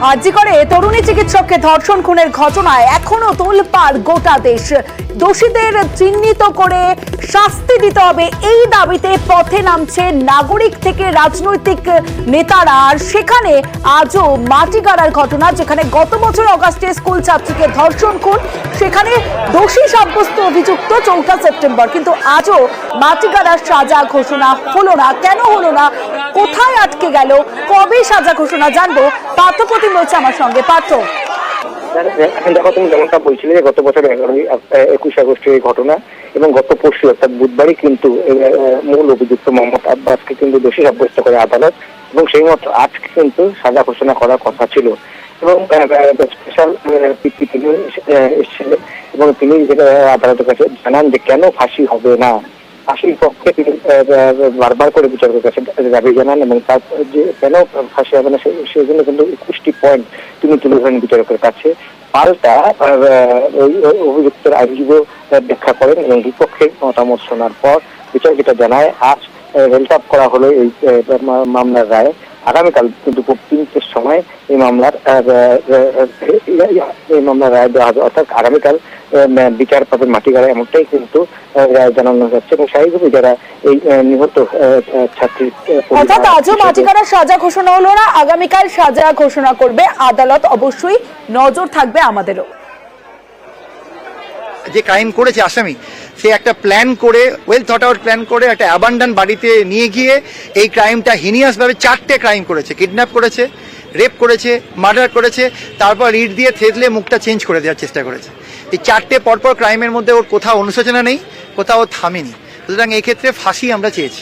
আরজি করে তরুণী চিকিৎসককে ধর্ষণ খুনের ঘটনায় এখনো তোলপাড় গোটা দেশ। দোষীদের চিহ্নিত করে শাস্তি দিতে হবে এই দাবিতে পথে নামছে নাগরিক থেকে রাজনৈতিক নেতারা। আর সেখানে আজও মাটিগাড়ার ঘটনা, যেখানে গত বছর অগাস্টে স্কুল ছাত্রীকে ধর্ষণ খুন, সেখানে দোষী সাব্যস্ত অভিযুক্ত 4 সেপ্টেম্বর, কিন্তু আজও মাটিগাড়ার সাজা ঘোষণা হলো না। কেন হলো না, কোথায় আটকে গেল, কবে সাজা ঘোষণা, জানবো। পার্থ প্রতিম রয়েছে আমার সঙ্গে। পার্থ, দেখো, তুমি যেমনটা বলছিলে যে গত বছর 21 আগস্টের এই ঘটনা এবং গত পরশু অর্থাৎ বুধবারই কিন্তু মূল অভিযুক্ত মোহাম্মদ আব্বাসকে কিন্তু দোষী সাব্যস্ত করে আদালত, এবং সেই মতো আজকে কিন্তু সাজা ঘোষণা করার কথা ছিল। এবং স্পেশাল পিপি তিনি এসেছিলেন এবং তিনি আদালতের কাছে জানান যে কেন ফাঁসি হবে না। ফাঁসির পক্ষে তিনি বারবার করে বিচারকের কাছে দাবি জানান এবং তার যে কেন ফাঁসি হবে না সেই জন্য কিন্তু 21টি পয়েন্ট তিনি তুলে ধরেন বিচারকের কাছে। পাল্টা ওই অভিযুক্তের আইনজীবী ব্যাখ্যা করেন এবং বিপক্ষের মতামত শোনার পর বিচারক যেটা জানায়, আজ হেলটাপ করা হলো এই মামলার রায়। আগামীকাল দুপুর 3টের সময় এই মামলার রায় দেওয়া হবে, অর্থাৎ আগামীকাল বিচার পাবে মাটিগাড়া, এমনটাই কিন্তু রায় জানানো যাচ্ছে। এবং স্বাভাবিকভাবে যারা এই নিহত ছাত্রীর অর্থাৎ আজও মাটিগাড়ার সাজা ঘোষণা হলো না, আগামীকাল সাজা ঘোষণা করবে আদালত। অবশ্যই নজর থাকবে আমাদেরও। যে ক্রাইম করেছে আসামি, সে একটা প্ল্যান করে, ওয়েল থট আউট প্ল্যান করে একটা অ্যাবান্ডন বাড়িতে নিয়ে গিয়ে এই ক্রাইমটা হিনিয়াস ভাবে 4টে ক্রাইম করেছে। কিডন্যাপ করেছে, রেপ করেছে, মার্ডার করেছে, তারপর ইট দিয়ে থেতলে মুখটা চেঞ্জ করে দেওয়ার চেষ্টা করেছে। এই 4টে পরপর ক্রাইমের মধ্যে ওর কোথাও অনুশোচনা নেই, কোথাও থামেনি। সুতরাং এই ক্ষেত্রে ফাঁসি আমরা চেয়েছি।